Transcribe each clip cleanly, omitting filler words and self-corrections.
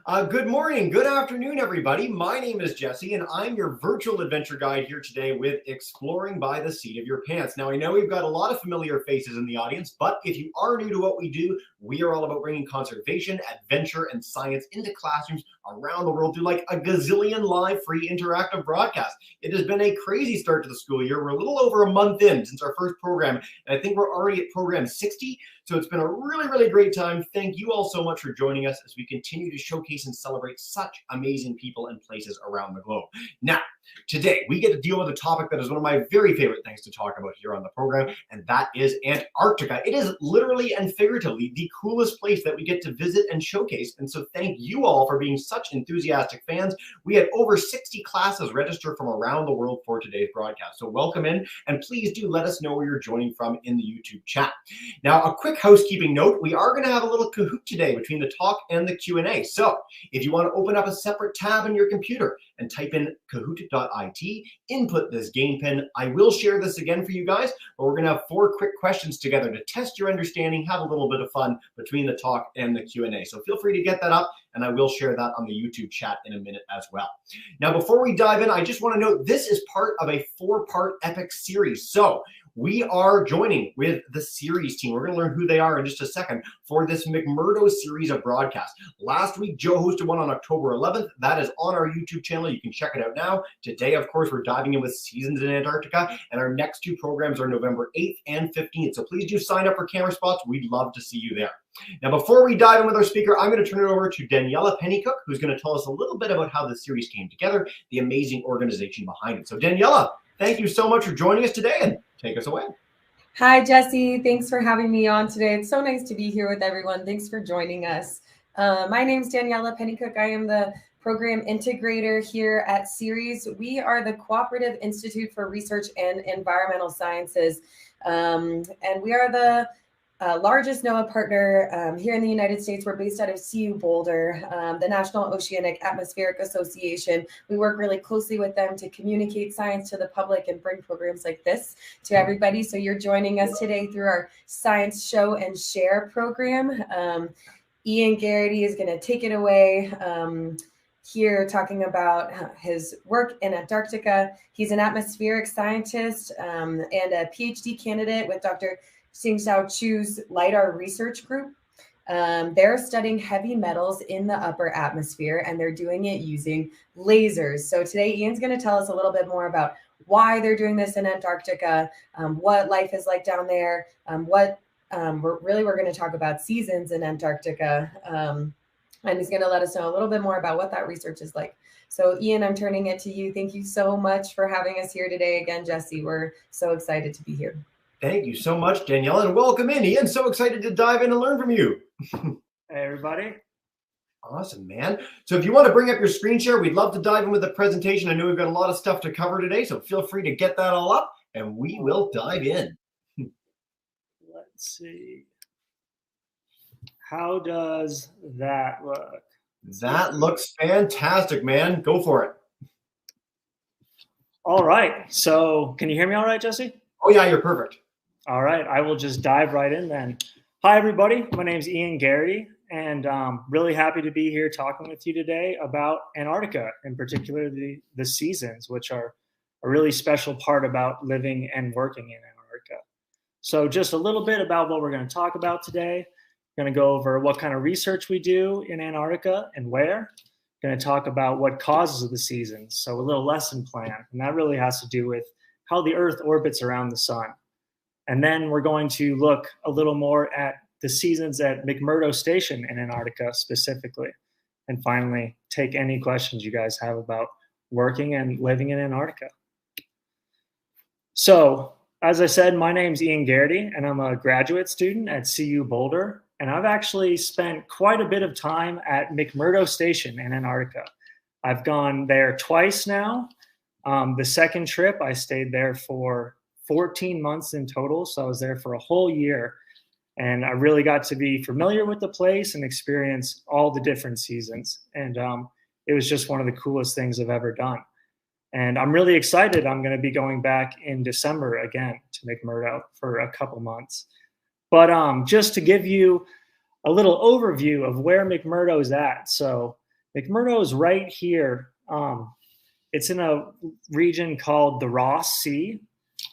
Good morning, good afternoon, everybody. My name is Jesse, and I'm your virtual adventure guide here today with Exploring by the Seat of Your Pants. Now, I know we've got a lot of familiar faces in the audience, but if you are new to what we do, we are all about bringing conservation, adventure, and science into classrooms around the world through like a gazillion live, free, interactive broadcasts. It has been a crazy start to the school year. We're a little over a month in since our first program, and I think we're already at program 60. So it's been a really, really great time. Thank you all so much for joining us as we continue to showcase and celebrate such amazing people and places around the globe. Now, today we get to deal with a topic that is one of my very favorite things to talk about here on the program, and that is Antarctica. It is literally and figuratively the coolest place that we get to visit and showcase. And so thank you all for being such enthusiastic fans. We had over 60 classes registered from around the world for today's broadcast. So welcome in, and please do let us know where you're joining from in the YouTube chat. Now, a quick housekeeping note, we are going to have a little Kahoot today between the talk and the Q&A. So if you want to open up a separate tab in your computer and type in kahoot.it, input this game pin. I will share this again for you guys, but we're going to have 4 quick questions together to test your understanding, have a little bit of fun between the talk and the Q&A. So feel free to get that up, and I will share that on the YouTube chat in a minute as well. Now, before we dive in, I just want to note this is part of a 4-part epic series. So we are joining with the series team. We're going to learn who they are in just a second for this McMurdo series of broadcasts. Last week, Joe hosted one on October 11th. That is on our YouTube channel. You can check it out now. Today, of course, we're diving in with Seasons in Antarctica, and our next 2 programs are November 8th and 15th. So please do sign up for camera spots. We'd love to see you there. Now, before we dive in with our speaker, I'm going to turn it over to Daniela Pennycook, who's going to tell us a little bit about how the series came together, the amazing organization behind it. So Daniela, thank you so much for joining us today, and take us away. Hi, Jesse. Thanks for having me on today. It's so nice to be here with everyone. Thanks for joining us. My name is Daniela Pennycook. I am the program integrator here at Ceres. We are the Cooperative Institute for Research and Environmental Sciences, and we are the largest NOAA partner here in the United States. We're based out of CU Boulder, the National Oceanic Atmospheric Association. We work really closely with them to communicate science to the public and bring programs like this to everybody. So you're joining us today through our Science Show and Share program. Ian Geraghty is going to take it away here, talking about his work in Antarctica. He's an atmospheric scientist and a PhD candidate with Dr. Sing-Sao Chu's LIDAR research group. They're studying heavy metals in the upper atmosphere, and they're doing it using lasers. So today, Ian's going to tell us a little bit more about why they're doing this in Antarctica, what life is like down there, we're going to talk about seasons in Antarctica, and he's going to let us know a little bit more about what that research is like. So Ian, I'm turning it to you. Thank you so much for having us here today. Again, Jesse, we're so excited to be here. Thank you so much, Danielle, and welcome in. Ian, so excited to dive in and learn from you. Hey, everybody. Awesome, man. So if you want to bring up your screen share, we'd love to dive in with the presentation. I know we've got a lot of stuff to cover today, so feel free to get that all up, and we will dive in. Let's see. How does that look? That looks fantastic, man. Go for it. All right. So can you hear me all right, Jesse? Oh, yeah, you're perfect. All right, I will just dive right in then. Hi, everybody. My name is Ian Geraghty, and really happy to be here talking with you today about Antarctica, in particular the seasons, which are a really special part about living and working in Antarctica. So just a little bit about what we're going to talk about today. We're going to go over what kind of research we do in Antarctica and where. We're going to talk about what causes the seasons, so a little lesson plan, and that really has to do with how the Earth orbits around the sun. And then we're going to look a little more at the seasons at McMurdo Station in Antarctica specifically. And finally, take any questions you guys have about working and living in Antarctica. So, as I said, my name's Ian Geraghty, and I'm a graduate student at CU Boulder. And I've actually spent quite a bit of time at McMurdo Station in Antarctica. I've gone there twice now. The second trip, I stayed there for 14 months in total. So I was there for a whole year, and I really got to be familiar with the place and experience all the different seasons. And it was just one of the coolest things I've ever done. And I'm really excited. I'm going to be going back in December again to McMurdo for a couple months. But just to give you a little overview of where McMurdo is at. So McMurdo is right here. It's in a region called the Ross Sea.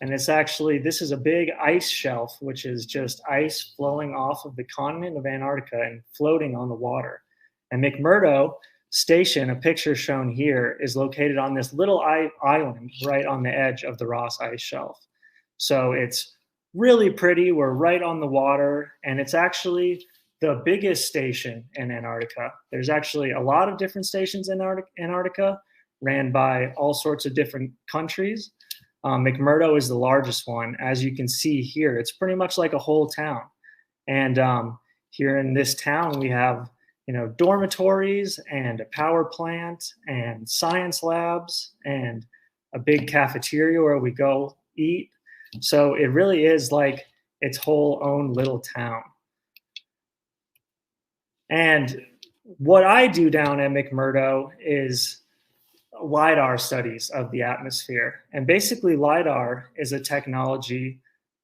And it's actually, this is a big ice shelf, which is just ice flowing off of the continent of Antarctica and floating on the water. And McMurdo Station, a picture shown here, is located on this little island right on the edge of the Ross ice shelf. So it's really pretty. We're right on the water, and it's actually the biggest station in Antarctica. There's actually a lot of different stations in Antarctica, ran by all sorts of different countries. McMurdo is the largest one. As you can see here, it's pretty much like a whole town. And here in this town, we have dormitories and a power plant and science labs and a big cafeteria where we go eat. So it really is like its whole own little town. And what I do down at McMurdo is LIDAR studies of the atmosphere. And basically LIDAR is a technology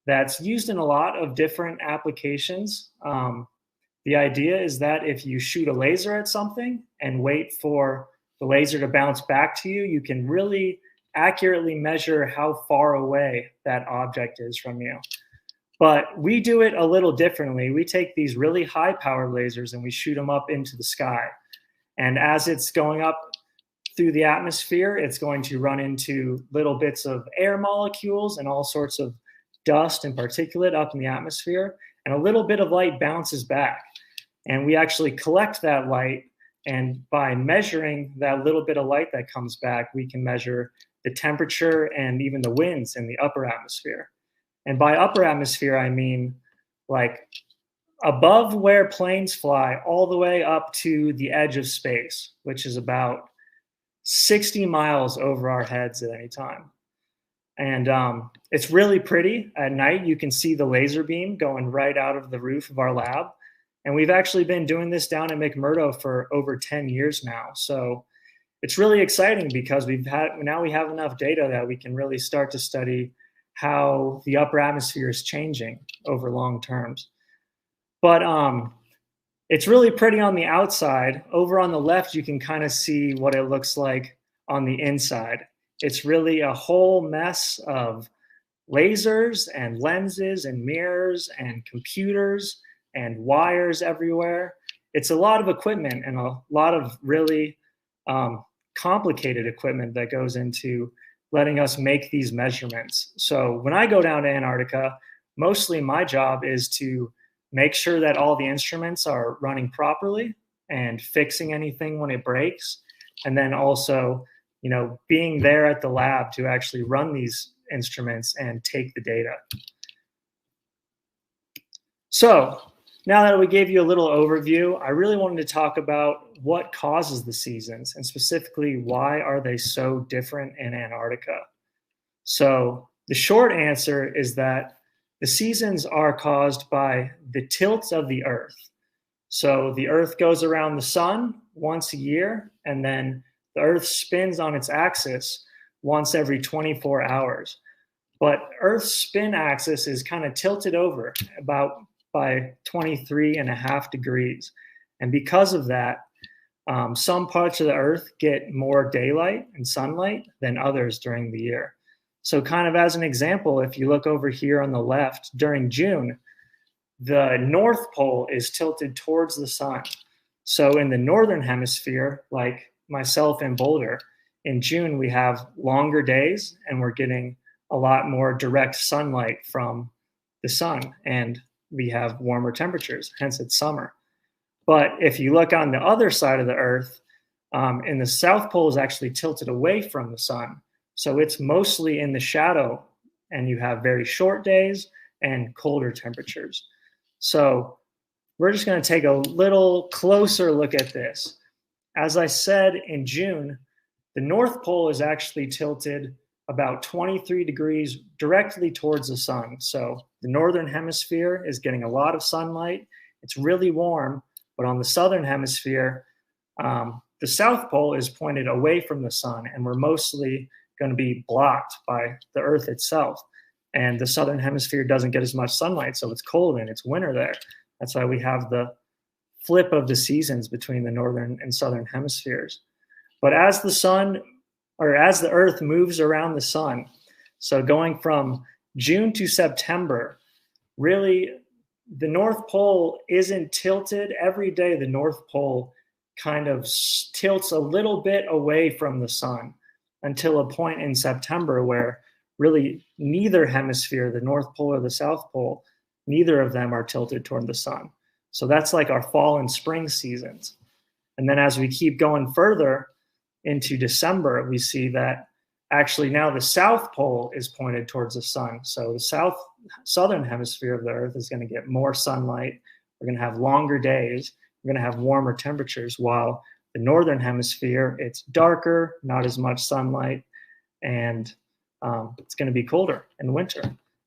that's used in a lot of different applications. The idea is that if you shoot a laser at something and wait for the laser to bounce back to you, you can really accurately measure how far away that object is from you. But we do it a little differently. We take these really high powered lasers and we shoot them up into the sky. And as it's going up through the atmosphere, it's going to run into little bits of air molecules and all sorts of dust and particulate up in the atmosphere. And a little bit of light bounces back. And we actually collect that light. And by measuring that little bit of light that comes back, we can measure the temperature and even the winds in the upper atmosphere. And by upper atmosphere, I mean like above where planes fly all the way up to the edge of space, which is about 60 miles over our heads at any time. And it's really pretty. At night, you can see the laser beam going right out of the roof of our lab. And we've actually been doing this down at McMurdo for over 10 years now. So it's really exciting because now we have enough data that we can really start to study how the upper atmosphere is changing over long terms. But it's really pretty on the outside. Over on the left, you can kind of see what it looks like on the inside. It's really a whole mess of lasers and lenses and mirrors and computers and wires everywhere. It's a lot of equipment and a lot of really complicated equipment that goes into letting us make these measurements. So when I go down to Antarctica, mostly my job is to make sure that all the instruments are running properly and fixing anything when it breaks. And then also, being there at the lab to actually run these instruments and take the data. So now that we gave you a little overview, I really wanted to talk about what causes the seasons and specifically why are they so different in Antarctica. So the short answer is that the seasons are caused by the tilt of the Earth. So the Earth goes around the sun once a year, and then the Earth spins on its axis once every 24 hours. But Earth's spin axis is kind of tilted over about by 23.5 degrees. And because of that, some parts of the Earth get more daylight and sunlight than others during the year. So kind of as an example, if you look over here on the left, during June, the North Pole is tilted towards the sun. So in the Northern Hemisphere, like myself in Boulder, in June, we have longer days and we're getting a lot more direct sunlight from the sun and we have warmer temperatures, hence it's summer. But if you look on the other side of the Earth, in the South Pole is actually tilted away from the sun. So it's mostly in the shadow and you have very short days and colder temperatures. So we're just going to take a little closer look at this. As I said, in June, the North Pole is actually tilted about 23 degrees directly towards the sun. So the Northern Hemisphere is getting a lot of sunlight. It's really warm, but on the Southern Hemisphere, the South Pole is pointed away from the sun and we're mostly going to be blocked by the Earth itself. And the Southern Hemisphere doesn't get as much sunlight, so it's cold and it's winter there. That's why we have the flip of the seasons between the northern and southern hemispheres. But as the Earth moves around the sun, so going from June to September, really the North Pole isn't tilted. Every day the North Pole kind of tilts a little bit away from the sun until a point in September where really neither hemisphere, the North Pole or the South Pole, neither of them are tilted toward the sun. So that's like our fall and spring seasons. And then as we keep going further into December, we see that actually now the South Pole is pointed towards the sun. So the southern hemisphere of the Earth is going to get more sunlight. We're going to have longer days. We're going to have warmer temperatures, while the northern hemisphere, it's darker, not as much sunlight, and it's going to be colder in winter.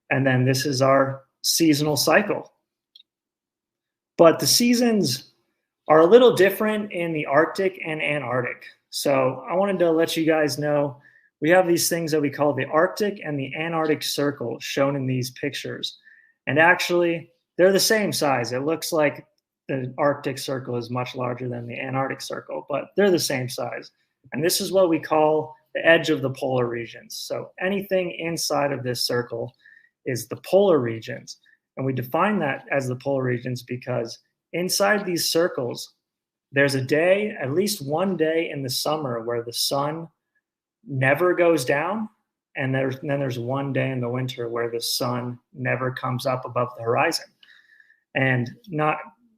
And then this is our seasonal cycle. But the seasons are a little different in the Arctic and Antarctic. So I wanted to let you guys know we have these things that we call the Arctic and the Antarctic Circle shown in these pictures. And actually, they're the same size. It looks like the Arctic Circle is much larger than the Antarctic Circle, but they're the same size. And this is what we call the edge of the polar regions. So anything inside of this circle is the polar regions. And we define that as the polar regions because inside these circles, there's a day, at least one day in the summer where the sun never goes down. And then there's one day in the winter where the sun never comes up above the horizon. And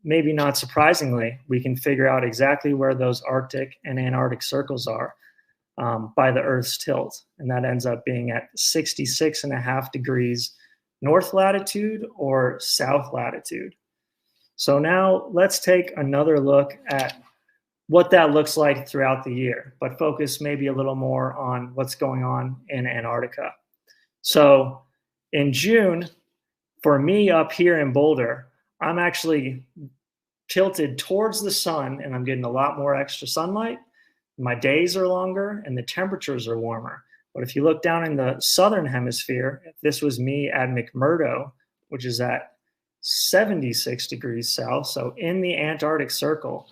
maybe not surprisingly, we can figure out exactly where those Arctic and Antarctic circles are by the Earth's tilt. And that ends up being at 66.5 degrees north latitude or south latitude. So now let's take another look at what that looks like throughout the year, but focus maybe a little more on what's going on in Antarctica. So in June, for me up here in Boulder, I'm actually tilted towards the sun and I'm getting a lot more extra sunlight. My days are longer and the temperatures are warmer. But if you look down in the southern hemisphere, if this was me at McMurdo, which is at 76 degrees south, so in the Antarctic Circle,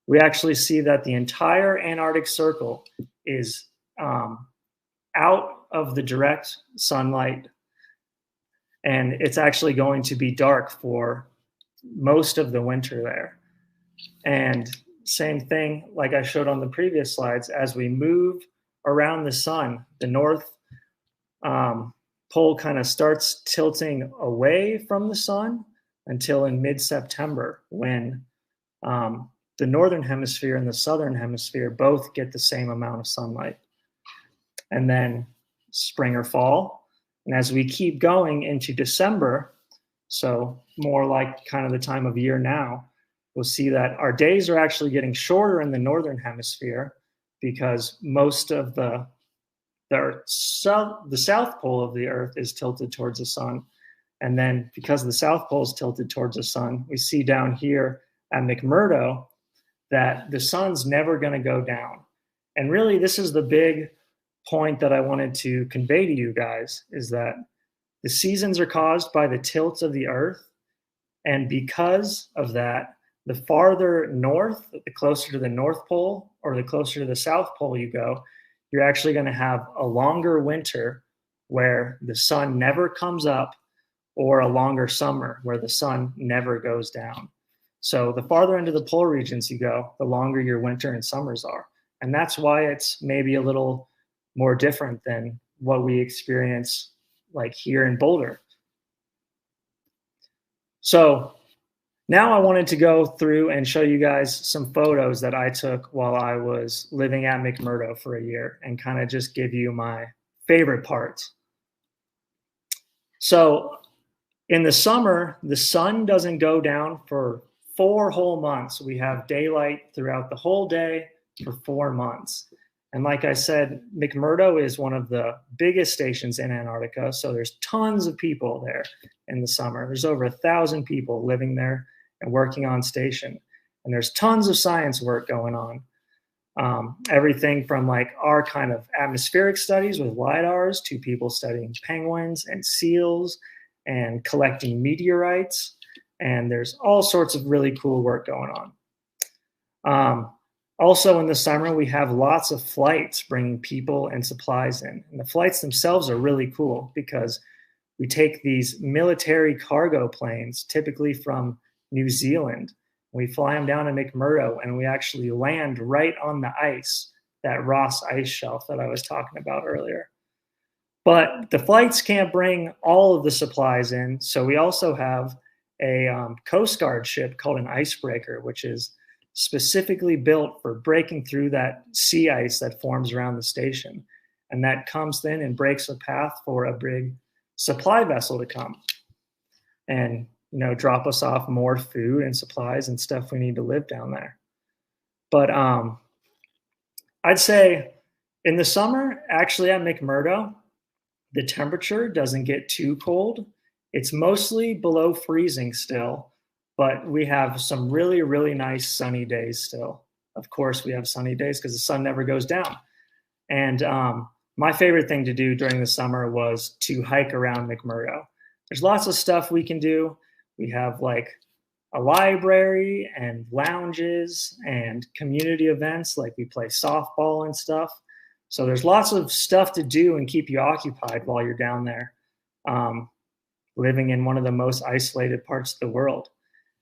we actually see that the entire Antarctic Circle is out of the direct sunlight, and it's actually going to be dark for most of the winter there. And same thing, like I showed on the previous slides, as we move around the sun, the north pole kind of starts tilting away from the sun until in mid-September, when the northern hemisphere and the southern hemisphere both get the same amount of sunlight. And then spring or fall. And as we keep going into December, so more like kind of the time of year now, we'll see that our days are actually getting shorter in the northern hemisphere because most of the south pole of the Earth is tilted towards the sun. And then because the south pole is tilted towards the sun, we see down here at McMurdo that the sun's never going to go down. And really, this is the big point that I wanted to convey to you guys, is that the seasons are caused by the tilt of the Earth. And because of that, the farther north, the closer to the North Pole or the closer to the South Pole you go, you're actually going to have a longer winter where the sun never comes up, or a longer summer where the sun never goes down. So the farther into the polar regions you go, the longer your winter and summers are. And that's why it's maybe a little more different than what we experience like here in Boulder. So now I wanted to go through and show you guys some photos that I took while I was living at McMurdo for a year and kind of just give you my favorite parts. So in the summer, the sun doesn't go down for 4 whole months. We have daylight throughout the whole day for 4 months. And like I said, McMurdo is one of the biggest stations in Antarctica. So there's tons of people there in the summer. There's over 1,000 people living there and working on station. And there's tons of science work going on. Everything from like our kind of atmospheric studies with LIDARs to people studying penguins and seals and collecting meteorites. And there's all sorts of really cool work going on. Also in the summer, we have lots of flights bringing people and supplies in. And the flights themselves are really cool because we take these military cargo planes, typically from New Zealand. We fly them down to McMurdo, and we actually land right on the ice, that Ross ice shelf that I was talking about earlier. But the flights can't bring all of the supplies in. So we also have a Coast Guard ship called an icebreaker, which is specifically built for breaking through that sea ice that forms around the station. And that comes in and breaks a path for a big supply vessel to come and, drop us off more food and supplies and stuff we need to live down there. But I'd say in the summer, actually at McMurdo, the temperature doesn't get too cold. It's mostly below freezing still, but we have some really, really nice sunny days still. Of course, we have sunny days because the sun never goes down. And my favorite thing to do during the summer was to hike around McMurdo. There's lots of stuff we can do. We have like a library and lounges and community events, like we play softball and stuff. So there's lots of stuff to do and keep you occupied while you're down there, living in one of the most isolated parts of the world.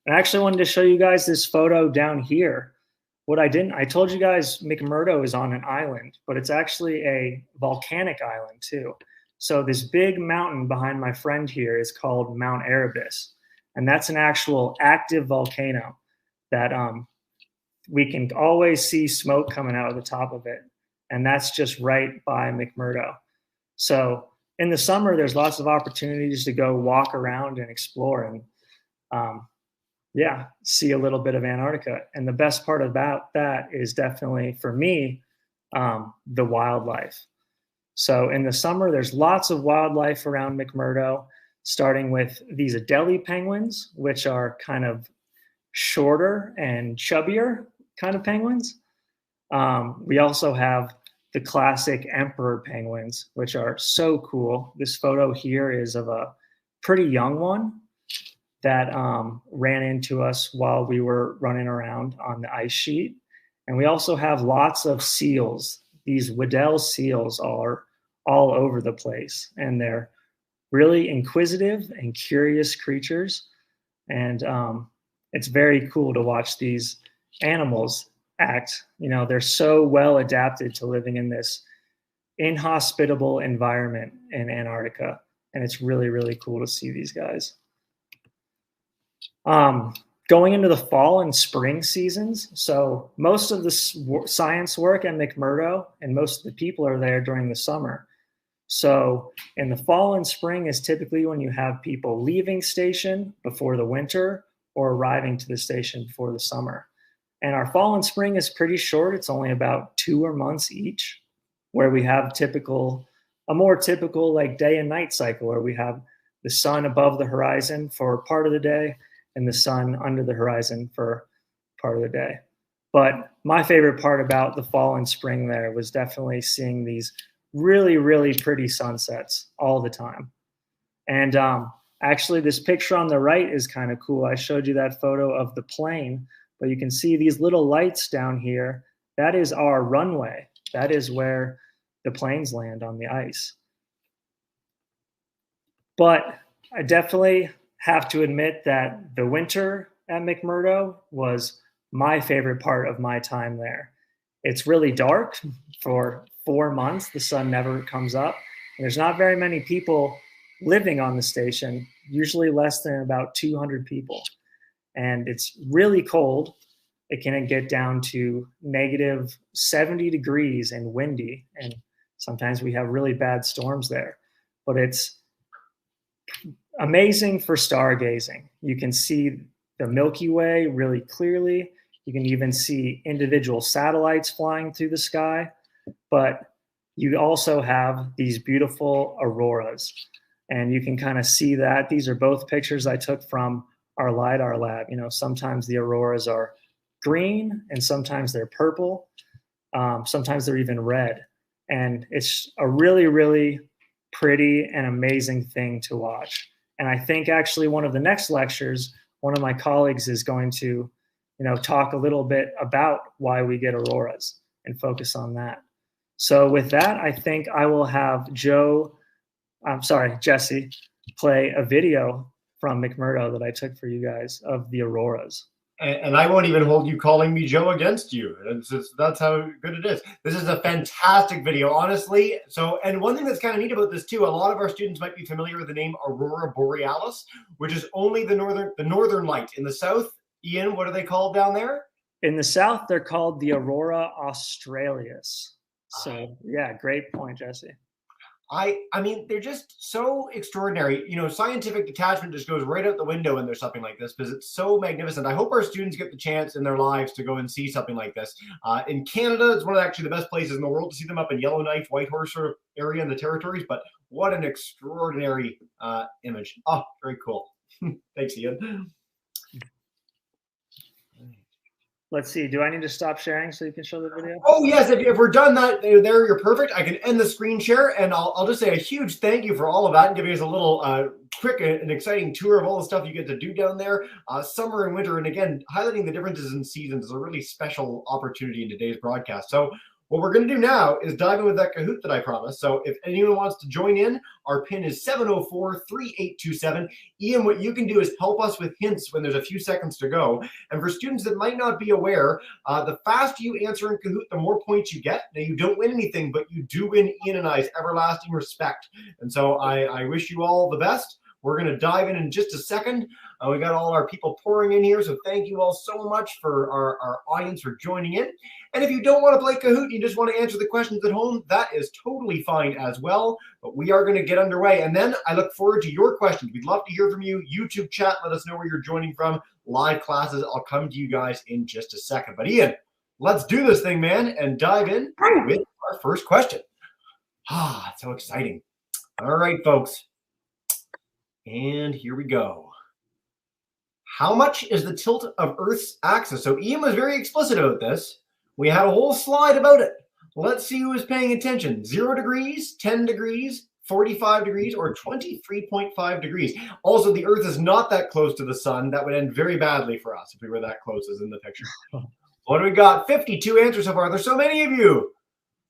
And I actually wanted to show you guys this photo down here. I told you guys McMurdo is on an island, but it's actually a volcanic island too. So this big mountain behind my friend here is called Mount Erebus. And that's an actual active volcano that we can always see smoke coming out of the top of it. And that's just right by McMurdo. So in the summer, there's lots of opportunities to go walk around and explore and see a little bit of Antarctica. And the best part about that is definitely, for me, the wildlife. So in the summer, there's lots of wildlife around McMurdo, starting with these Adelie penguins, which are kind of shorter and chubbier kind of penguins. We also have the classic emperor penguins, which are so cool. This photo here is of a pretty young one that ran into us while we were running around on the ice sheet. And we also have lots of seals. These Weddell seals are all over the place, and they're really inquisitive and curious creatures. And it's very cool to watch these animals act. They're so well adapted to living in this inhospitable environment in Antarctica. And it's really, really cool to see these guys. Going into the fall and spring seasons. So most of the science work at McMurdo and most of the people are there during the summer. So in the fall and spring is typically when you have people leaving station before the winter or arriving to the station before the summer. And our fall and spring is pretty short. It's only about 2 months each, where we have a more typical like day and night cycle, where we have the sun above the horizon for part of the day and the sun under the horizon for part of the day. But my favorite part about the fall and spring there was definitely seeing these really, really pretty sunsets all the time. And actually, this picture on the right is kind of cool. I showed you that photo of the plane, but you can see these little lights down here. That is our runway. That is where the planes land on the ice. But I definitely have to admit that the winter at McMurdo was my favorite part of my time there. It's really dark for 4 months. The sun never comes up. And there's not very many people living on the station, usually less than about 200 people. And it's really cold. It can get down to negative 70 degrees and windy. And sometimes we have really bad storms there. But it's amazing for stargazing. You can see the Milky Way really clearly. You can even see individual satellites flying through the sky. But you also have these beautiful auroras. And you can kind of see that. These are both pictures I took from our LiDAR lab. Sometimes the auroras are green and sometimes they're purple. Sometimes they're even red. And it's a really, really pretty and amazing thing to watch. And I think actually one of the next lectures, one of my colleagues is going to, talk a little bit about why we get auroras and focus on that. So with that, I think I will have Jesse, play a video from McMurdo that I took for you guys of the auroras. And I won't even hold you calling me Joe against you. That's how good it is. This is a fantastic video, honestly. So, and one thing that's kind of neat about this too, a lot of our students might be familiar with the name Aurora Borealis, which is only the northern light. In the south, Ian, what are they called down there? In the south, they're called the Aurora Australis. So, yeah, great point, Jesse. I mean, they're just so extraordinary. Scientific detachment just goes right out the window when there's something like this because it's so magnificent. I hope our students get the chance in their lives to go and see something like this. In Canada, it's one of actually the best places in the world to see them up in Yellowknife, Whitehorse sort of area in the territories. But what an extraordinary image. Oh, very cool. Thanks, Ian. Let's see. Do I need to stop sharing so you can show the video? Oh, yes. If we're done that, there, you're perfect. I can end the screen share, and I'll just say a huge thank you for all of that and giving us a little quick and exciting tour of all the stuff you get to do down there, summer and winter. And again, highlighting the differences in seasons is a really special opportunity in today's broadcast. So what we're going to do now is dive in with that Kahoot that I promised. So if anyone wants to join in, our pin is 704-3827. Ian, what you can do is help us with hints when there's a few seconds to go. And for students that might not be aware, the faster you answer in Kahoot, the more points you get. Now, you don't win anything, but you do win Ian and I's everlasting respect. And so I wish you all the best. We're going to dive in just a second. We got all our people pouring in here, so thank you all so much for our audience for joining in. And if you don't want to play Kahoot, you just want to answer the questions at home, that is totally fine as well. But we are going to get underway. And then I look forward to your questions. We'd love to hear from you. YouTube chat, let us know where you're joining from. Live classes, I'll come to you guys in just a second. But Ian, let's do this thing, man, and dive in with our first question. So exciting. All right, folks. And here we go. How much is the tilt of Earth's axis? So Ian was very explicit about this. We had a whole slide about it. Let's see who is paying attention. 0 degrees, 10 degrees, 45 degrees, or 23.5 degrees. Also, the Earth is not that close to the sun. That would end very badly for us if we were that close as in the picture. What do we got? 52 answers so far. There's so many of you.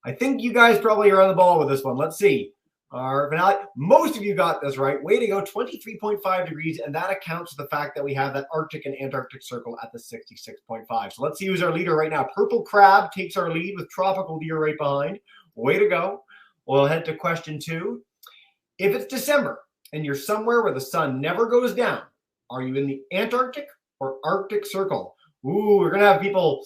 I think you guys probably are on the ball with this one. Let's see. Our finale. Most of you got this right. Way to go, 23.5 degrees, and that accounts for the fact that we have that Arctic and Antarctic circle at the 66.5. So let's see who's our leader right now. Purple Crab takes our lead with tropical deer right behind. Way to go. We'll head to question 2. If it's December and you're somewhere where the sun never goes down, are you in the Antarctic or Arctic circle? Ooh, we're going to have people...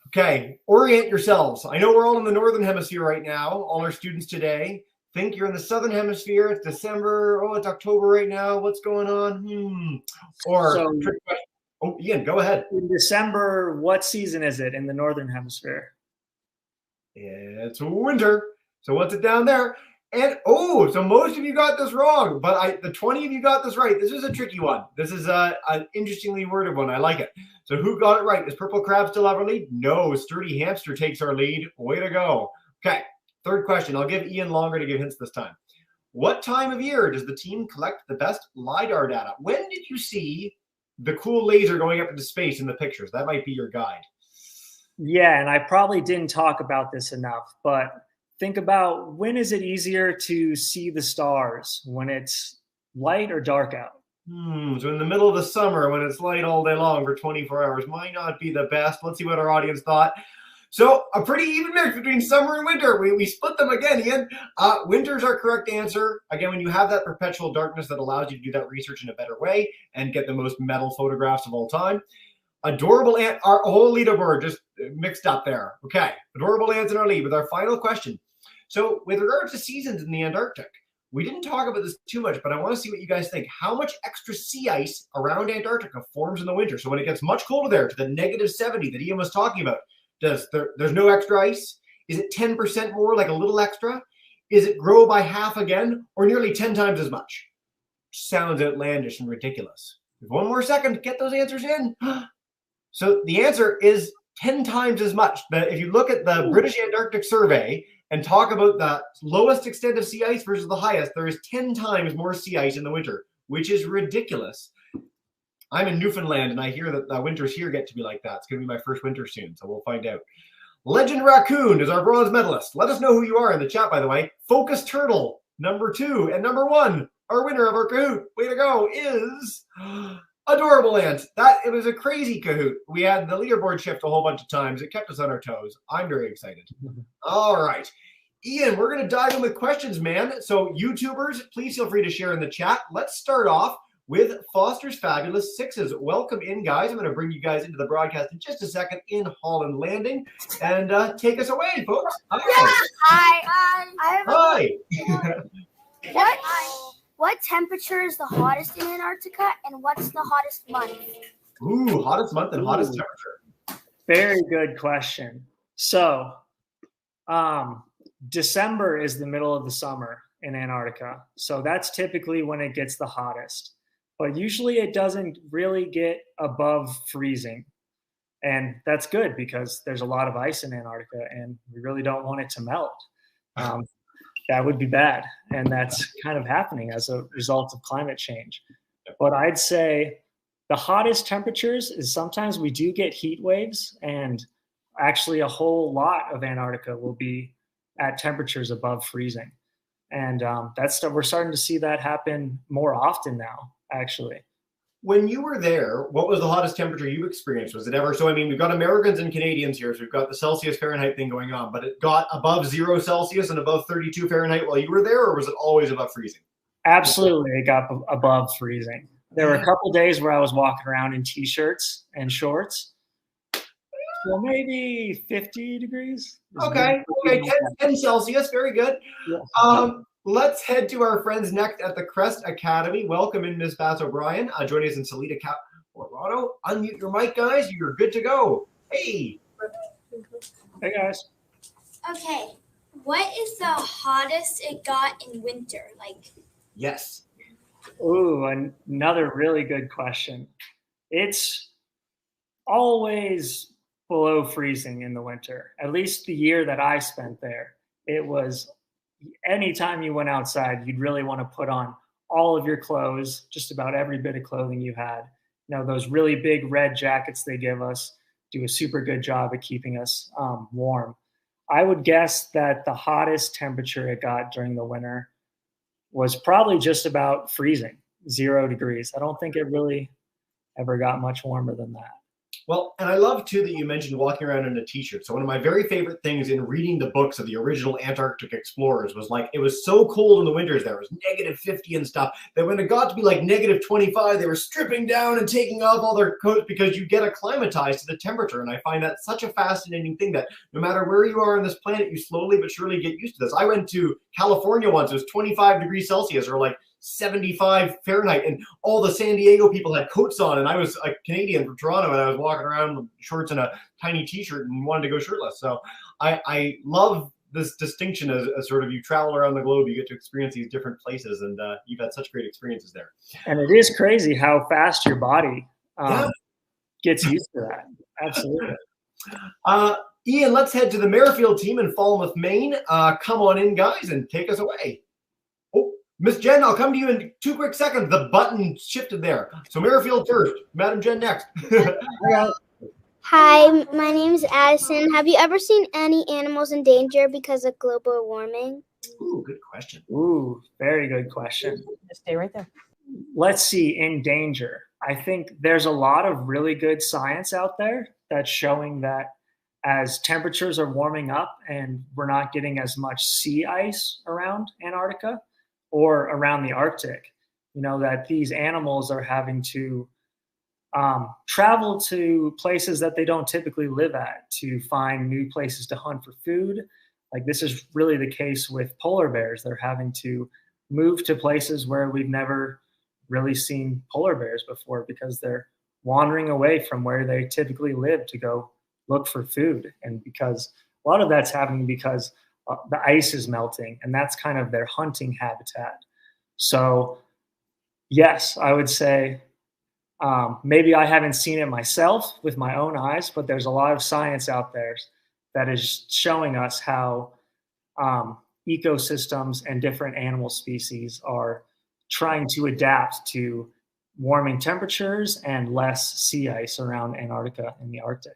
Okay, orient yourselves. I know we're all in the Northern Hemisphere right now, all our students today. Think you're in the Southern Hemisphere. It's December. Oh, it's October right now. What's going on? Oh, Ian, go ahead. In December, what season is it in the Northern Hemisphere? It's winter. So what's it down there? And so most of you got this wrong, but the 20 of you got this right. This is a tricky one. This is an interestingly worded one. I like it. So who got it right? Does Purple Crab still have our lead? No, Sturdy Hamster takes our lead. Way to go. Okay. Third question. I'll give Ian longer to give hints this time. What time of year does the team collect the best LiDAR data? When did you see the cool laser going up into space in the pictures? That might be your guide. Yeah, and I probably didn't talk about this enough, but think about when is it easier to see the stars? When it's light or dark out? So in the middle of the summer when it's light all day long for 24 hours might not be the best. Let's see what our audience thought. So a pretty even mix between summer and winter. We split them again, Ian. Winter's our correct answer. Again, when you have that perpetual darkness that allows you to do that research in a better way and get the most metal photographs of all time. Adorable ant, our whole leaderboard just mixed up there. Okay, adorable ants in our lead with our final question. So with regard to seasons in the Antarctic, we didn't talk about this too much, but I want to see what you guys think. How much extra sea ice around Antarctica forms in the winter? So when it gets much colder there to the -70 that Ian was talking about, there's no extra ice? Is it 10% more, like a little extra? Is it grow by half again, or nearly 10 times as much? Sounds outlandish and ridiculous. One more second, get those answers in. So the answer is 10 times as much. If you look at the British Antarctic Survey and talk about the lowest extent of sea ice versus the highest, there is 10 times more sea ice in the winter, which is ridiculous. I'm in Newfoundland, and I hear that the winters here get to be like that. It's going to be my first winter soon, so we'll find out. Legend Raccoon is our bronze medalist. Let us know who you are in the chat, by the way. Focus Turtle, number 2. And number 1, our winner of our Kahoot, way to go, is Adorable Ant. It was a crazy Kahoot. We had the leaderboard shift a whole bunch of times. It kept us on our toes. I'm very excited. All right. Ian, we're going to dive in with questions, man. So YouTubers, please feel free to share in the chat. Let's start off with Foster's Fabulous Sixes. Welcome in, guys. I'm going to bring you guys into the broadcast in just a second in Holland Landing. And take us away, folks. Hi. Hi. What temperature is the hottest in Antarctica, and what's the hottest month? Ooh, hottest month and hottest temperature. Very good question. So, December is the middle of the summer in Antarctica. So that's typically when it gets the hottest. But usually it doesn't really get above freezing. And that's good because there's a lot of ice in Antarctica and we really don't want it to melt. That would be bad. And that's kind of happening as a result of climate change. But I'd say the hottest temperatures is sometimes we do get heat waves, and actually a whole lot of Antarctica will be at temperatures above freezing. And we're starting to see that happen more often now, actually. When you were there, what was the hottest temperature you experienced? Was it ever, so I mean, we've got Americans and Canadians here, so we've got the Celsius Fahrenheit thing going on, but it got above 0 Celsius and above 32 Fahrenheit while you were there, or was it always above freezing? Absolutely, it got above freezing. There were a couple days where I was walking around in t-shirts and shorts. So maybe 50 degrees. Okay, 10 Celsius, very good. Yeah. Let's head to our friends next at the Crest Academy. Welcome in, Ms. Bass O'Brien. Joining us in Salida, Colorado. Unmute your mic, guys. You're good to go. Hey. Hey, guys. Okay. What is the hottest it got in winter? Yes. Ooh, another really good question. It's always below freezing in the winter. At least the year that I spent there, it was anytime you went outside, you'd really want to put on all of your clothes, just about every bit of clothing you had. You know, those really big red jackets they give us do a super good job at keeping us warm. I would guess that the hottest temperature it got during the winter was probably just about freezing, 0 degrees. I don't think it really ever got much warmer than that. Well, and I love, too, that you mentioned walking around in a t-shirt. So one of my very favorite things in reading the books of the original Antarctic explorers was it was so cold in the winters there. It was negative 50 and stuff that when it got to be like negative 25, they were stripping down and taking off all their coats because you get acclimatized to the temperature. And I find that such a fascinating thing that no matter where you are on this planet, you slowly but surely get used to this. I went to California once. It was 25 degrees Celsius or 75 Fahrenheit, and all the San Diego people had coats on, and I was a Canadian from Toronto, and I was walking around with shorts and a tiny t-shirt and wanted to go shirtless. So I love this distinction as sort of you travel around the globe, you get to experience these different places, and you've had such great experiences there. And it is crazy how fast your body gets used to that. Absolutely. Ian, let's head to the Merrifield team in Falmouth, Maine. Come on in, guys, and take us away. Miss Jen, I'll come to you in 2 quick seconds. The button shifted there. So Merrifield first, Madam Jen next. Hi, my name is Addison. Have you ever seen any animals in danger because of global warming? Ooh, good question. Ooh, very good question. Just stay right there. Let's see, in danger. I think there's a lot of really good science out there that's showing that as temperatures are warming up and we're not getting as much sea ice around Antarctica or around the Arctic, that these animals are having to travel to places that they don't typically live at to find new places to hunt for food. Like this is really the case with polar bears. They're having to move to places where we've never really seen polar bears before because they're wandering away from where they typically live to go look for food. And because a lot of that's happening because the ice is melting, and that's kind of their hunting habitat. So yes, I would say maybe I haven't seen it myself with my own eyes, but there's a lot of science out there that is showing us how ecosystems and different animal species are trying to adapt to warming temperatures and less sea ice around Antarctica and the Arctic.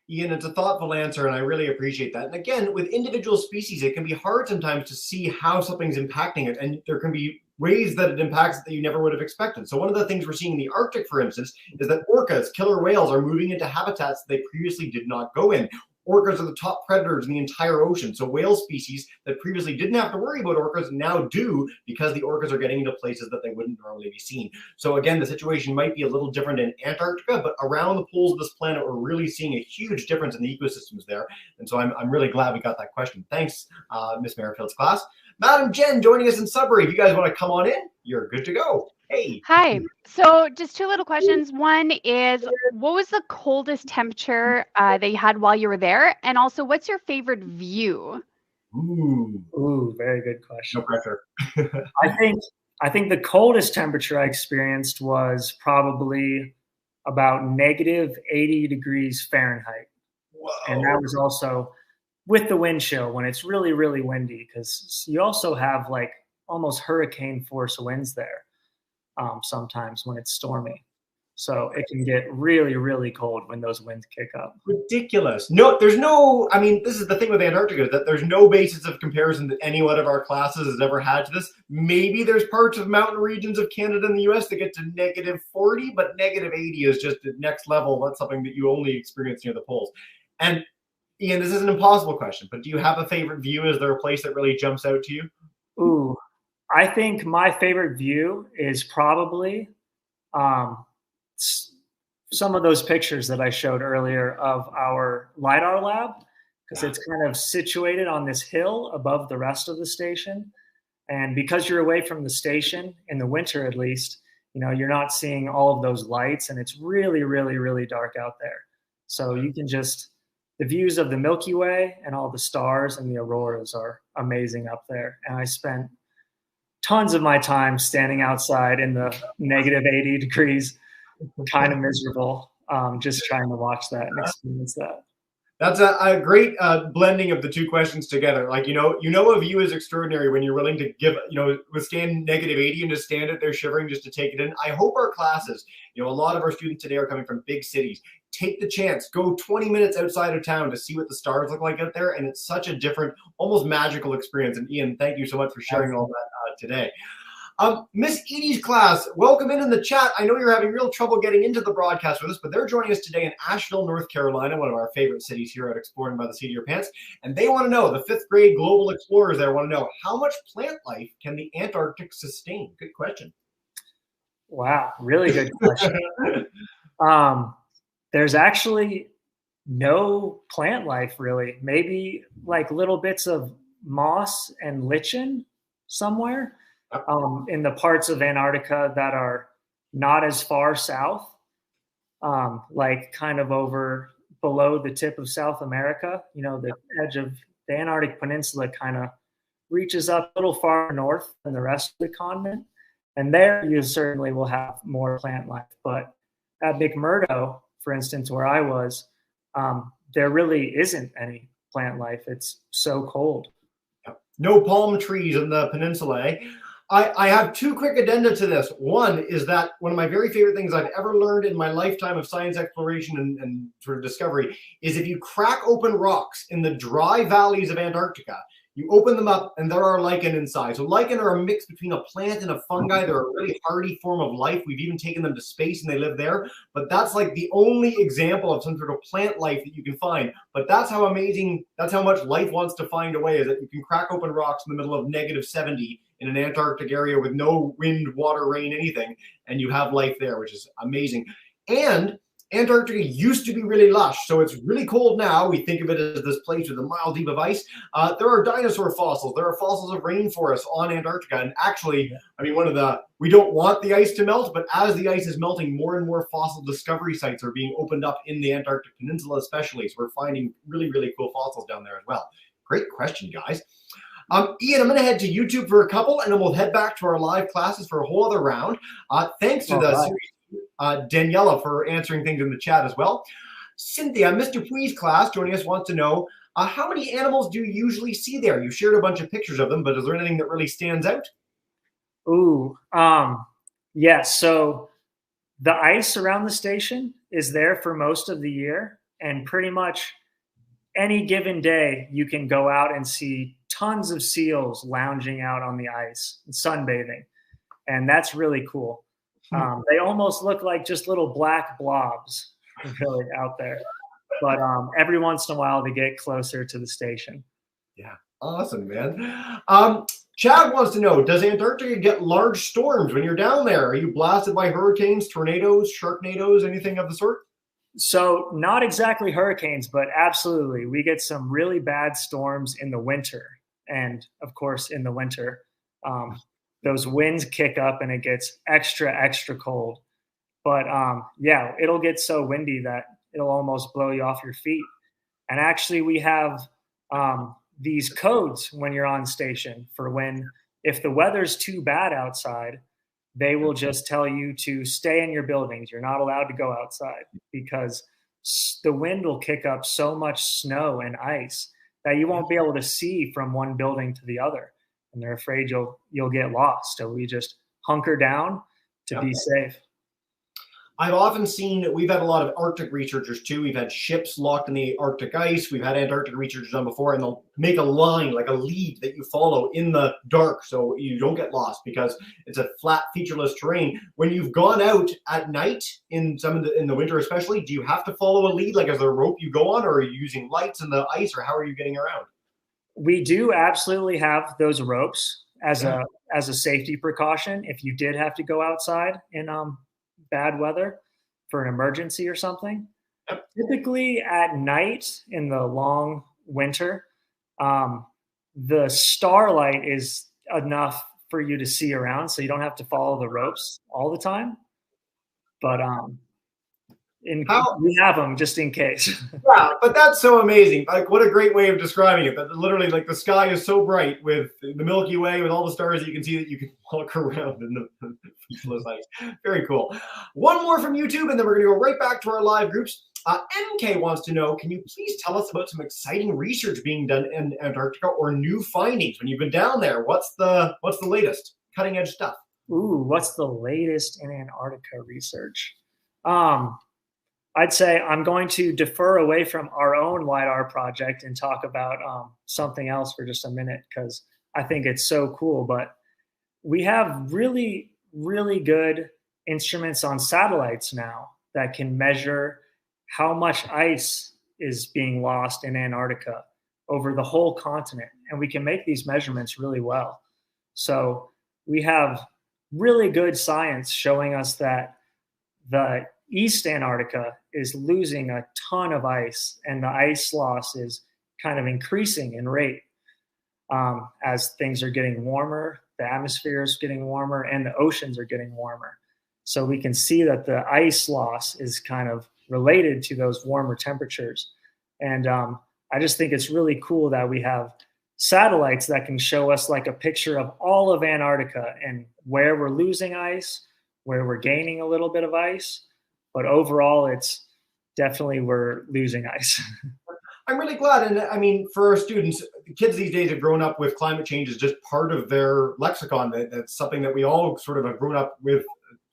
Ian, it's a thoughtful answer, and I really appreciate that. And again, with individual species, it can be hard sometimes to see how something's impacting it, and there can be ways that it impacts it that you never would have expected. So one of the things we're seeing in the Arctic, for instance, is that orcas, killer whales, are moving into habitats that they previously did not go in. Orcas are the top predators in the entire ocean. So whale species that previously didn't have to worry about orcas now do, because the orcas are getting into places that they wouldn't normally be seen. So again, the situation might be a little different in Antarctica, but around the poles of this planet, we're really seeing a huge difference in the ecosystems there. And so I'm really glad we got that question. Thanks, Miss Merrifield's class. Madam Jen joining us in Sudbury. If you guys want to come on in, you're good to go. Hey. Hi. So just two little questions. One is, what was the coldest temperature that you had while you were there? And also, what's your favorite view? Ooh, very good question. No pressure. I think the coldest temperature I experienced was probably about negative 80 degrees Fahrenheit. Whoa. And that was also with the wind chill when it's really, really windy, because you also have like almost hurricane force winds there sometimes when it's stormy. So it can get really, really cold when those winds kick up. Ridiculous. No, there's no, I mean, this is the thing with Antarctica, is that there's no basis of comparison that any one of our classes has ever had to this. Maybe there's parts of mountain regions of Canada and the US that get to negative 40, but negative 80 is just the next level. That's something that you only experience near the poles. And Ian, this is an impossible question, but do you have a favorite view? Is there a place that really jumps out to you? Ooh, I think my favorite view is probably some of those pictures that I showed earlier of our LiDAR lab, because it's kind of situated on this hill above the rest of the station. And because you're away from the station, in the winter at least, you know, you're not seeing all of those lights, and it's really, really, really dark out there. So you can just, the views of the Milky Way and all the stars and the auroras are amazing up there. And I spent tons of my time standing outside in the negative 80 degrees, kind of miserable, just trying to watch that and experience that. That's a great blending of the two questions together. Like, you know, a view is extraordinary when you're willing to give, withstand negative 80 and just stand it there shivering just to take it in. I hope our classes, a lot of our students today are coming from big cities. Take the chance, go 20 minutes outside of town to see what the stars look like out there. And it's such a different, almost magical experience. And Ian, thank you so much for sharing all that today. Miss Edie's class, welcome in the chat. I know you're having real trouble getting into the broadcast with us, but they're joining us today in Asheville, North Carolina, one of our favorite cities here at Exploring by the Seat of Your Pants. And they want to know, the 5th grade global explorers there want to know, how much plant life can the Antarctic sustain? Good question. Wow, really good question. There's actually no plant life, really. Maybe like little bits of moss and lichen somewhere. In the parts of Antarctica that are not as far south, like kind of over below the tip of South America. The edge of the Antarctic Peninsula kind of reaches up a little far north than the rest of the continent. And there you certainly will have more plant life. But at McMurdo, for instance, where I was, there really isn't any plant life. It's so cold. No palm trees in the peninsula, eh? I have two quick addenda to this. One is that one of my very favorite things I've ever learned in my lifetime of science exploration and sort of discovery is if you crack open rocks in the dry valleys of Antarctica, you open them up and there are lichen inside. So lichen are a mix between a plant and a fungi. They're a really hardy form of life. We've even taken them to space and they live there. But that's like the only example of some sort of plant life that you can find. But that's how amazing, that's how much life wants to find a way, is that you can crack open rocks in the middle of negative 70 in an Antarctic area with no wind, water, rain, anything, and you have life there, which is amazing. And Antarctica used to be really lush, so it's really cold now. We think of it as this place with a mile deep of ice. There are dinosaur fossils. There are fossils of rainforests on Antarctica. And actually, I mean, we don't want the ice to melt, but as the ice is melting, more and more fossil discovery sites are being opened up in the Antarctic Peninsula especially. So we're finding really, really cool fossils down there as well. Great question, guys. Ian, I'm going to head to YouTube for a couple, and then we'll head back to our live classes for a whole other round. Thanks to Daniela for answering things in the chat as well. Cynthia, Mr. Pui's class joining us, wants to know, how many animals do you usually see there? You shared a bunch of pictures of them, but is there anything that really stands out? Ooh, yes. So the ice around the station is there for most of the year, and pretty much any given day you can go out and see tons of seals lounging out on the ice and sunbathing, and that's really cool. They almost look like just little black blobs really out there, but every once in a while they get closer to the station. Yeah, awesome, man. Chad wants to know, does Antarctica get large storms when you're down there? Are you blasted by hurricanes, tornadoes, sharknadoes, anything of the sort? So not exactly hurricanes, but absolutely. We get some really bad storms in the winter. And of course, in the winter, those winds kick up and it gets extra, extra cold. But yeah, it'll get so windy that it'll almost blow you off your feet. And actually, we have these codes when you're on station for when, if the weather's too bad outside, they will just tell you to stay in your buildings. You're not allowed to go outside because the wind will kick up so much snow and ice that you won't be able to see from one building to the other. And they're afraid you'll get lost. So we just hunker down to be safe. I've often seen, we've had a lot of Arctic researchers too. We've had ships locked in the Arctic ice. We've had Antarctic researchers on before, and they'll make a line, like a lead that you follow in the dark so you don't get lost because it's a flat, featureless terrain. When you've gone out at night in the winter especially, do you have to follow a lead? Like, is there a rope you go on, or are you using lights in the ice, or how are you getting around? We do absolutely have those ropes as a safety precaution if you did have to go outside in bad weather for an emergency or something. Yep. Typically at night in the long winter, the starlight is enough for you to see around, so you don't have to follow the ropes all the time. But we have them just in case. Yeah, but that's so amazing. Like, what a great way of describing it. That literally, like, the sky is so bright with the Milky Way, with all the stars that you can see, that you can walk around in the featureless ice. Very cool. One more from YouTube, and then we're going to go right back to our live groups. MK wants to know, can you please tell us about some exciting research being done in Antarctica or new findings when you've been down there? What's the latest cutting edge stuff? Ooh, what's the latest in Antarctica research? I'd say I'm going to defer away from our own LiDAR project and talk about something else for just a minute because I think it's so cool. But we have really, really good instruments on satellites now that can measure how much ice is being lost in Antarctica over the whole continent. And we can make these measurements really well. So we have really good science showing us that the East Antarctica is losing a ton of ice, and the ice loss is kind of increasing in rate as things are getting warmer, the atmosphere is getting warmer, and the oceans are getting warmer. So we can see that the ice loss is kind of related to those warmer temperatures. And I just think it's really cool that we have satellites that can show us like a picture of all of Antarctica and where we're losing ice, where we're gaining a little bit of ice. But overall, it's definitely we're losing ice. I'm really glad. And I mean, for our students, kids these days have grown up with climate change as just part of their lexicon. That's something that we all sort of have grown up with,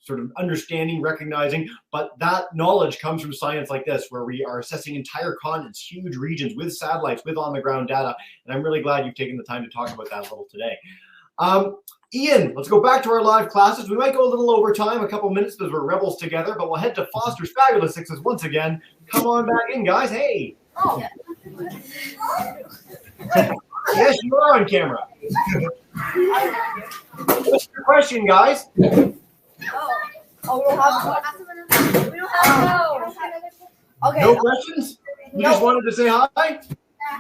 sort of understanding, recognizing. But that knowledge comes from science like this, where we are assessing entire continents, huge regions with satellites, with on-the-ground data. And I'm really glad you've taken the time to talk about that a little today. Ian, let's go back to our live classes. We might go a little over time, a couple minutes, because we're rebels together, but we'll head to Foster's Fabulous Sixes once again. Come on back in, guys. Hey. Oh. Yes, you are on camera. What's your question, guys? We don't have Okay. No questions? You just wanted to say hi?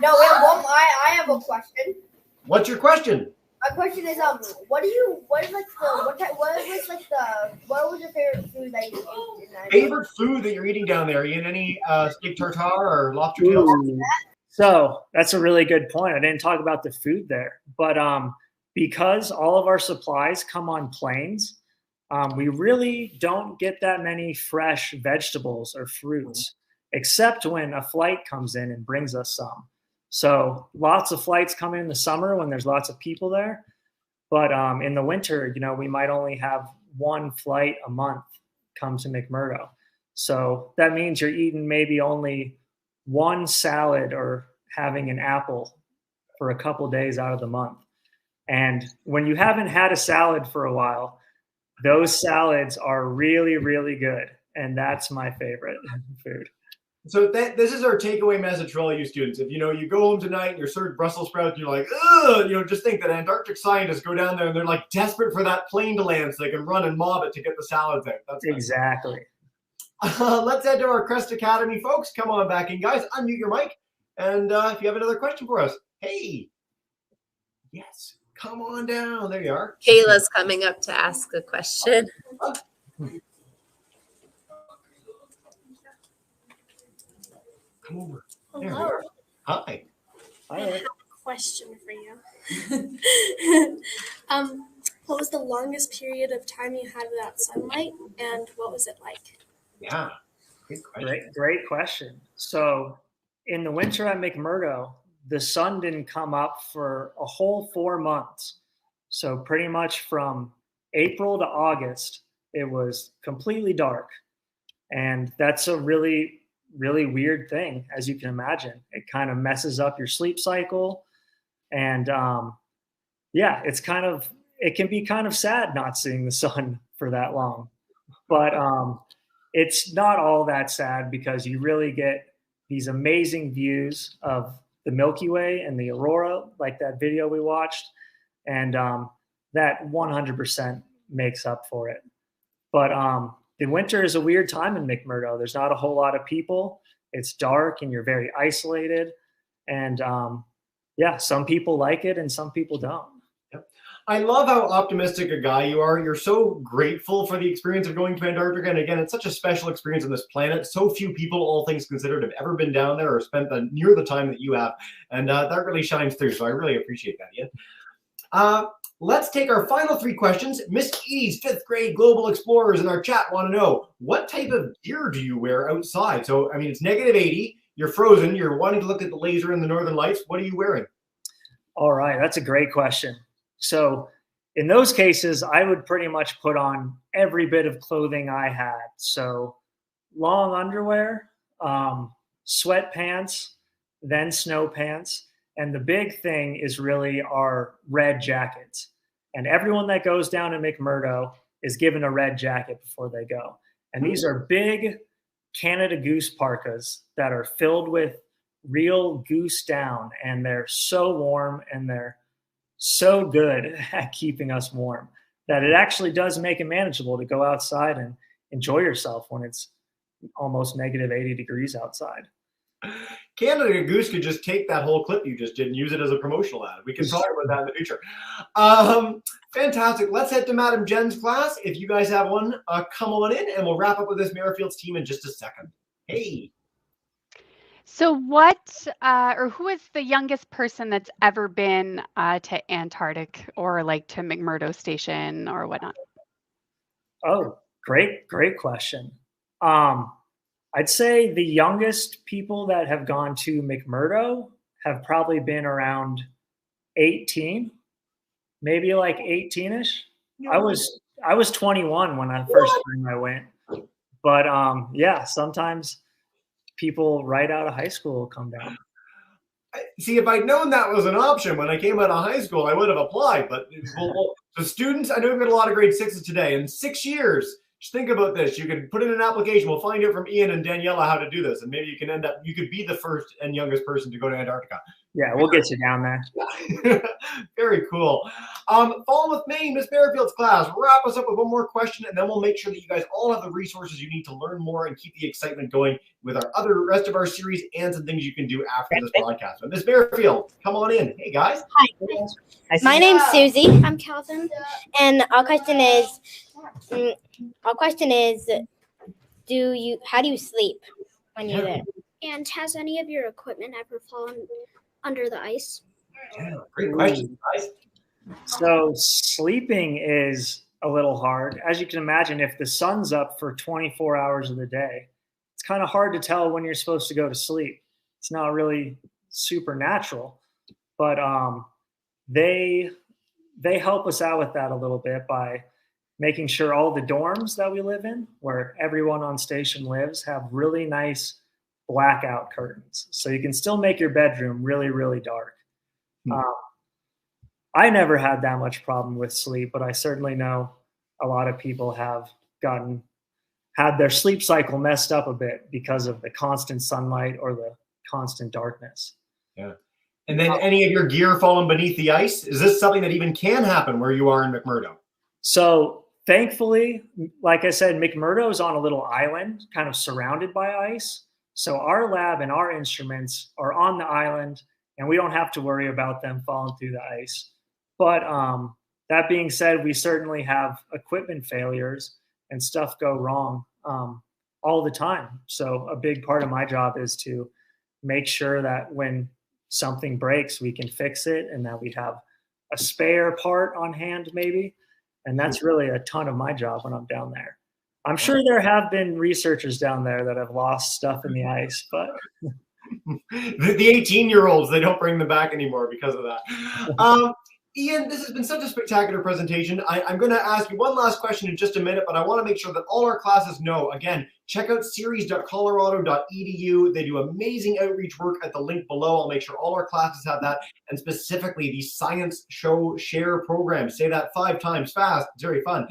No, we have one. I have a question. What's your question? My question is, what was your favorite food that you ate in that? Favorite food that you're eating down there? Ian, any steak tartare or lobster tails? So that's a really good point. I didn't talk about the food there, but because all of our supplies come on planes, we really don't get that many fresh vegetables or fruits, except when a flight comes in and brings us some. So lots of flights come in the summer when there's lots of people there. But in the winter, we might only have one flight a month come to McMurdo. So that means you're eating maybe only one salad or having an apple for a couple days out of the month. And when you haven't had a salad for a while, those salads are really, really good. And that's my favorite food. So this is our takeaway message for all you students. If you go home tonight and you're served Brussels sprouts, and you're like, ugh, just think that Antarctic scientists go down there and they're like desperate for that plane to land so they can run and mob it to get the salads out. That's exactly. Let's head to our Crest Academy folks. Come on back in, guys. Unmute your mic. And if you have another question for us, hey, yes, come on down. There you are. Kayla's coming up to ask a question. Come over. Hello. Hi. I have a question for you. What was the longest period of time you had without sunlight, and what was it like? Yeah, good question. Great question. So in the winter at McMurdo, the sun didn't come up for a whole 4 months. So pretty much from April to August, it was completely dark. And that's a really, really weird thing, as you can imagine. It kind of messes up your sleep cycle. And it can be kind of sad not seeing the sun for that long. But it's not all that sad because you really get these amazing views of the Milky Way and the aurora, like that video we watched. And that 100% makes up for it. But the winter is a weird time in McMurdo. There's not a whole lot of people. It's dark and you're very isolated. And some people like it and some people don't. I love how optimistic a guy you are. You're so grateful for the experience of going to Antarctica. And again, it's such a special experience on this planet. So few people, all things considered, have ever been down there or spent near the time that you have. And that really shines through. So I really appreciate that, Ian. Let's take our final 3 questions. Miss E's 5th grade global explorers in our chat want to know, what type of gear do you wear outside? So, I mean, it's -80. You're frozen. You're wanting to look at the laser and the northern lights. What are you wearing? All right. That's a great question. So in those cases, I would pretty much put on every bit of clothing I had. So long underwear, sweatpants, then snow pants. And the big thing is really our red jackets. And everyone that goes down to McMurdo is given a red jacket before they go. And these are big Canada Goose parkas that are filled with real goose down. And they're so warm and they're so good at keeping us warm that it actually does make it manageable to go outside and enjoy yourself when it's almost -80 degrees outside. Canada Goose could just take that whole clip you just did and use it as a promotional ad. We can talk about that in the future. Fantastic. Let's head to Madam Jen's class. If you guys have one, come on in and we'll wrap up with this Merrifield's team in just a second. Hey. So who is the youngest person that's ever been to Antarctic or like to McMurdo Station or whatnot? Oh, great question. I'd say the youngest people that have gone to McMurdo have probably been around 18, maybe like 18-ish. I was 21 when I first time I went. But sometimes people right out of high school will come down. See, if I'd known that was an option when I came out of high school, I would have applied. But the students, I know we've got a lot of grade 6s today. In 6 years, just think about this. You could put in an application. We'll find out from Ian and Daniela how to do this. And maybe you could be the first and youngest person to go to Antarctica. Yeah, we'll get you down there. Very cool. Follow with me, Miss Merrifield's class. Wrap us up with one more question, and then we'll make sure that you guys all have the resources you need to learn more and keep the excitement going with our rest of our series and some things you can do after this broadcast. But Miss Merrifield, come on in. Hey, guys. Hi. My name's Susie. I'm Calvin. And our question is, how do you sleep when you're there? And has any of your equipment ever fallen under the ice? Yeah, great question, guys. So sleeping is a little hard. As you can imagine, if the sun's up for 24 hours of the day, it's kind of hard to tell when you're supposed to go to sleep. It's not really supernatural, but they help us out with that a little bit by making sure all the dorms that we live in, where everyone on station lives, have really nice blackout curtains. So you can still make your bedroom really, really dark. I never had that much problem with sleep, but I certainly know a lot of people have had their sleep cycle messed up a bit because of the constant sunlight or the constant darkness. Yeah. And then any of your gear falling beneath the ice? Is this something that even can happen where you are in McMurdo? So thankfully, like I said, McMurdo is on a little island kind of surrounded by ice. So our lab and our instruments are on the island, and we don't have to worry about them falling through the ice. But that being said, we certainly have equipment failures and stuff go wrong all the time. So a big part of my job is to make sure that when something breaks, we can fix it, and that we have a spare part on hand maybe. And that's really a ton of my job when I'm down there. I'm sure there have been researchers down there that have lost stuff in the ice, but the 18-year-olds, they don't bring them back anymore because of that. Ian, this has been such a spectacular presentation. I'm going to ask you one last question in just a minute, but I want to make sure that all our classes know. Again, check out series.colorado.edu. They do amazing outreach work at the link below. I'll make sure all our classes have that, and specifically the Science Show Share program. Say that 5 times fast. It's very fun.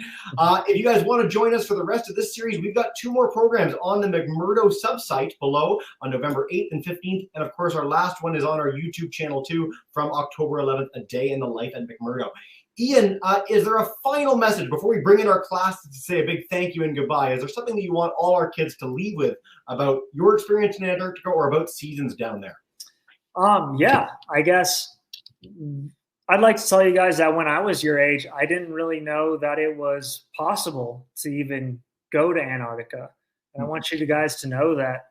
If you guys want to join us for the rest of this series, we've got 2 more programs on the McMurdo subsite below on November 8th and 15th. And of course, our last one is on our YouTube channel too from October 11th, A Day in the Life at McMurdo. Ian, is there a final message before we bring in our classes to say a big thank you and goodbye? Is there something that you want all our kids to leave with about your experience in Antarctica or about seasons down there? Yeah, I guess I'd like to tell you guys that when I was your age, I didn't really know that it was possible to even go to Antarctica. And I want you guys to know that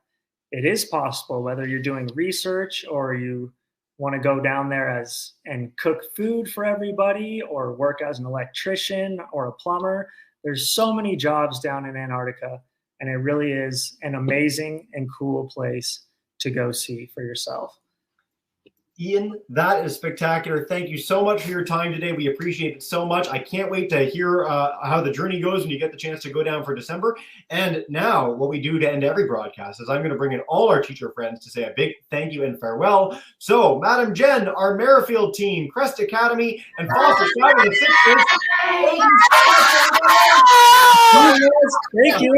it is possible, whether you're doing research or you want to go down there and cook food for everybody or work as an electrician or a plumber. There's so many jobs down in Antarctica, and it really is an amazing and cool place to go see for yourself. Ian, that is spectacular. Thank you so much for your time today. We appreciate it so much. I can't wait to hear how the journey goes when you get the chance to go down for December. And now what we do to end every broadcast is I'm going to bring in all our teacher friends to say a big thank you and farewell. So, Madam Jen, our Merrifield team, Crest Academy, and Foster Side of the Sisters, thank you so much. Thank you.